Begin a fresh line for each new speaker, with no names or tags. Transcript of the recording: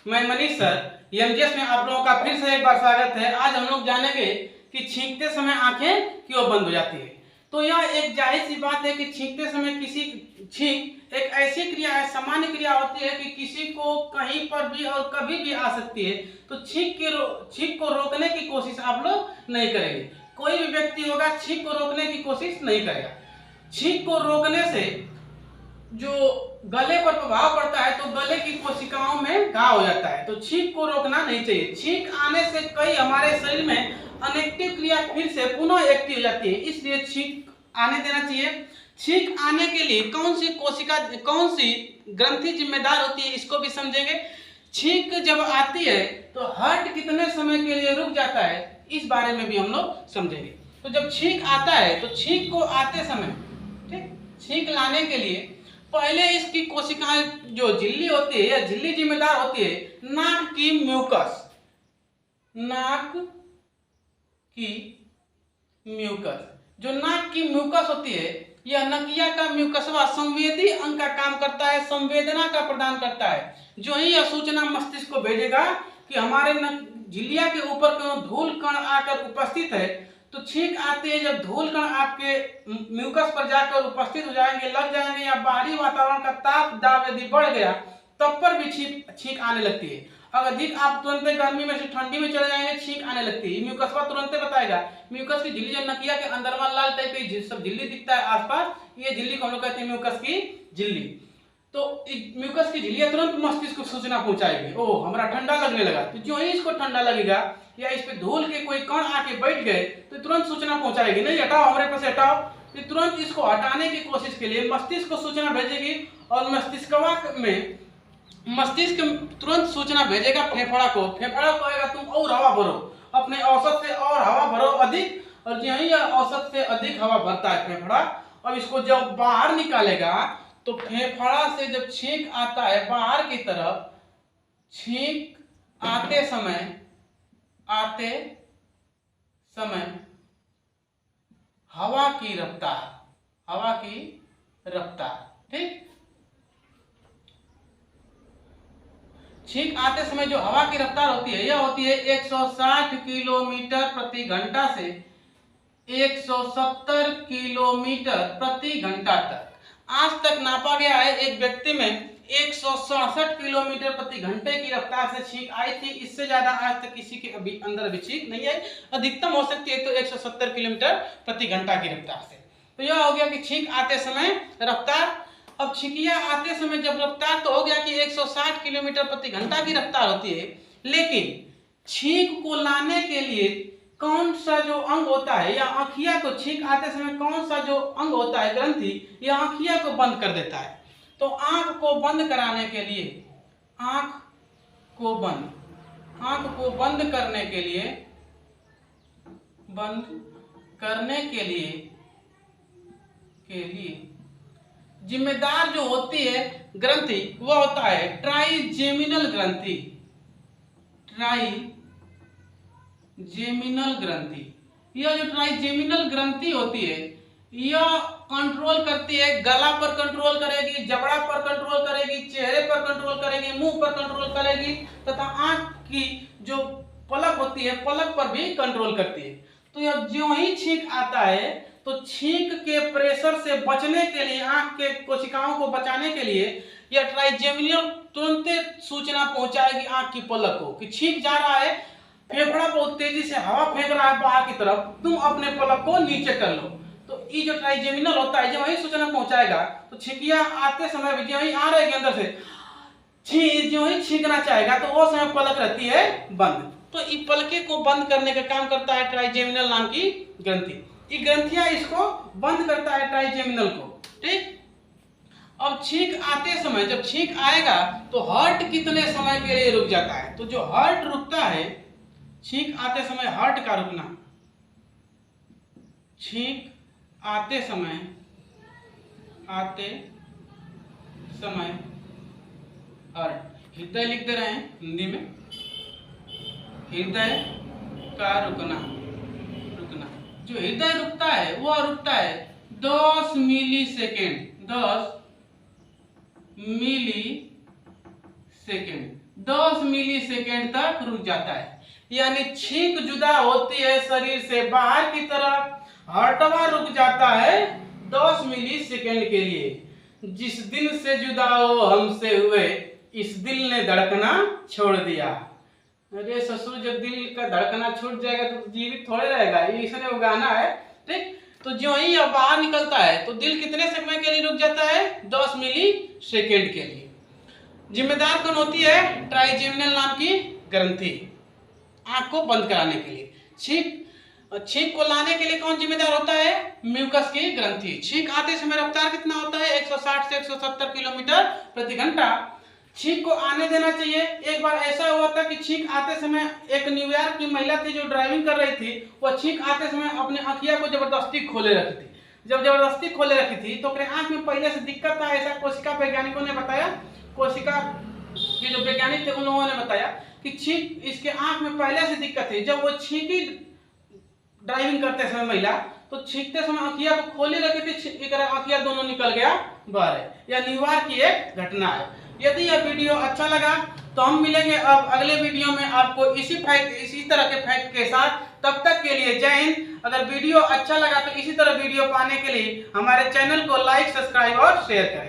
मैं Manish sir MGS में आप लोगों का फिर से एक बार स्वागत है। आज हम लोग जानेंगे कि छींकते समय आंखें क्यों बंद हो जाती है। तो यह एक जाहिर सी बात है कि छींकते समय छींक एक ऐसी क्रिया है, सामान्य क्रिया होती है कि किसी को कहीं पर भी और कभी भी आ सकती है। तो छींक को रोकने की कोशिश आप लोग नहीं करेंगे। कोई भी व्यक्ति होगा छींक को रोकने की कोशिश नहीं करेगा। छींक को रोकने से जो गले पर प्रभाव पड़ता है तो गले की कोशिकाओं में घाव हो जाता है। तो छींक को रोकना नहीं चाहिए। छींक आने से कई हमारे शरीर में अनेक्टिव क्रिया फिर से पुनः एक्टिव हो जाती है, इसलिए छींक आने देना चाहिए। छींक आने के लिए कौन सी ग्रंथि जिम्मेदार होती है, इसको भी समझेंगे। छींक जब आती है तो हार्ट कितने समय के लिए रुक जाता है, इस बारे में भी हम लोग समझेंगे। तो जब छींक आता है तो छींक को आते समय, ठीक, छींक लाने के लिए पहले इसकी कोशिकाएं जो झिल्ली होती है या झिल्ली जिम्मेदार होती है नाक की म्यूकस जो नाक की म्यूकस होती है, यह नकिया का म्यूकसवा संवेदी अंग का काम करता है, संवेदना का प्रदान करता है। जो ही यह सूचना मस्तिष्क को भेजेगा कि हमारे झिल्लिया के ऊपर कोई धूल कण आकर उपस्थित है, तो छींक आते हैं। जब धूल कण आपके म्यूकस पर जाकर उपस्थित हो जाएंगे, लग जाएंगे, या बाहरी वातावरण का ताप दाब यदि बढ़ गया तब पर भी छींक आने लगती है। अगर अधिक आप तुरंत गर्मी में से ठंडी में चले जाएंगे, छींक आने लगती है। म्यूकस तुरंत बताएगा। म्यूकस की झिल्ली, जो नकिया के अंदर लाल टाइप की सब झिल्ली दिखता है आसपास, ये झिल्ली को हम लोग कहते हैं म्यूकस की झिल्ली। तो म्यूकस की झिल्ली तुरंत मस्तिष्क को सूचना पहुंचाएगी, ओह हमारा ठंडा लगने लगा। तो जो ही इसको ठंडा लगेगा या इस पे धूल के कोई कण आके बैठ गए तो तुरंत सूचना पहुंचाएगी, नहीं हटाओ, हमारे पास हटाओ। तो तुरंत इसको हटाने की कोशिश के लिए मस्तिष्क को सूचना भेजेगी, और मस्तिष्क तुरंत सूचना भेजेगा फेफड़ा को कहेगा तुम और हवा भरो, अपने औसत से और हवा भरो अधिक। और यही औसत से अधिक हवा भरता है फेफड़ा। अब इसको जब बाहर निकालेगा तो फेफड़ा से जब छींक आता है बाहर की तरफ, छींक आते समय हवा की रफ्तार, ठीक, छींक आते समय जो हवा की रफ्तार होती है, यह होती है 160 किलोमीटर प्रति घंटा से 170 किलोमीटर प्रति घंटा तक। आज तक नापा गया है एक व्यक्ति में 167 किलोमीटर प्रति घंटे की रफ्तार से छींक आई थी। इससे ज्यादा आज तक किसी के अंदर छींक नहीं आई। अधिकतम हो सकती है तो 170 किलोमीटर प्रति घंटा की रफ्तार से। तो यह हो गया कि छींक आते समय रफ्तार। अब छींकिया आते समय जब रफ्तार तो हो गया कि 160 किलोमीटर प्रति घंटा की रफ्तार होती है, लेकिन छींक को लाने के लिए कौन सा जो अंग होता है, या आँखिया को छींक आते समय कौन सा जो अंग होता है, ग्रंथि, या आँखिया को बंद कर देता है। तो आँख को बंद कराने के लिए, आँख को बंद करने के लिए जिम्मेदार जो होती है ग्रंथि, वह होता है ट्राइजेमिनल ग्रंथि। यह जो ट्राइजेमिनल ग्रंथि होती है, यह कंट्रोल करती है, गला पर कंट्रोल करेगी, जबड़ा पर कंट्रोल करेगी, चेहरे पर कंट्रोल करेगी, मुंह पर कंट्रोल करेगी, तथा आंख की जो पलक होती है, पलक पर भी कंट्रोल करती है। तो यह जो ही छींक आता है तो छींक के प्रेशर से बचने के लिए, आंख के कोशिकाओं को बचाने के लिए, यह ट्राइजेमिनल तुरंत सूचना पहुंचाएगी आंख की पलक को कि छींक जा रहा है, फेफड़ा बहुत तेजी से हवा फेंक रहा है बाहर की तरफ, तुम अपने पलक को नीचे कर लो। तो ये जो ट्राइजेमिनल होता है, जब वही सूचना पहुंचाएगा तो छींकिया आते समय जो ही आ रहेगी अंदर से, जो ही छींकना चाहेगा तो वो समय पलक रहती है बंद। तो इस पलके को बंद करने का काम करता है ट्राइजेमिनल नाम की ग्रंथि। ये ग्रंथियां इसको बंद करता है ट्राइजेमिनल को, ठीक। अब छींक आते समय, जब छींक आएगा तो हार्ट कितने समय के लिए रुक जाता है। तो जो हार्ट रुकता है छींक आते समय, हार्ट का रुकना, छींक आते समय हार्ट, हृदय लिखते रहे हिंदी में, हृदय का रुकना। जो हृदय रुकता है वह रुकता है 10 मिली सेकेंड। 10 मिली सेकेंड तक रुक जाता है। यानी छींक जुदा होती है शरीर से बाहर की तरफ, हर्टवा रुक जाता है 10 मिली सेकेंड के लिए। जिस दिल से जुदा हो हमसे हुए, इस दिल ने धड़कना छोड़ दिया। अरे ससुर, जब दिल का धड़कना छूट जाएगा तो जीवित थोड़े रहेगा, ये इसने वो गाना है। ठीक, तो जो ही अब बाहर निकलता है तो दिल कितने समय के लिए रुक जाता है? 10 मिली सेकेंड के लिए। जिम्मेदार कौन होती है? ट्राइजेमिनल नाम की ग्रंथि, आंख को बंद कराने के लिए। छींक को लाने के लिए कौन जिम्मेदार होता है? म्यूकस की ग्रंथि। छींक आते समय रफ्तार कितना होता है? 160 से 170 किलोमीटर प्रति घंटा। छींक को आने देना चाहिए। एक बार ऐसा हुआ था कि छींक आते समय एक न्यूयॉर्क की महिला थी जो ड्राइविंग कर रही थी, वो छींक आते समय अपने आंखिया को जबरदस्ती खोले रखी थी। जब जबरदस्ती खोले रखी थी तो अपने आंख में पहले से दिक्कत था, ऐसा कोशिका वैज्ञानिकों ने बताया। कोशिका के जो वैज्ञानिक थे उन लोगों ने बताया कि छींक, इसके आंख में पहले से दिक्कत थी। जब वो छींकी ड्राइविंग करते समय महिला, तो छींकते समय आंखिया को खोले रखी थी, आंखिया दोनों निकल गया बाहर। यह न्यूयॉर्क की एक घटना है। यदि यह वीडियो अच्छा लगा तो हम मिलेंगे अब अगले वीडियो में आपको इसी तरह के फैक्ट के साथ। तब तक के लिए जय हिंद। अगर वीडियो अच्छा लगा तो इसी तरह वीडियो पाने के लिए हमारे चैनल को लाइक, सब्सक्राइब और शेयर करें।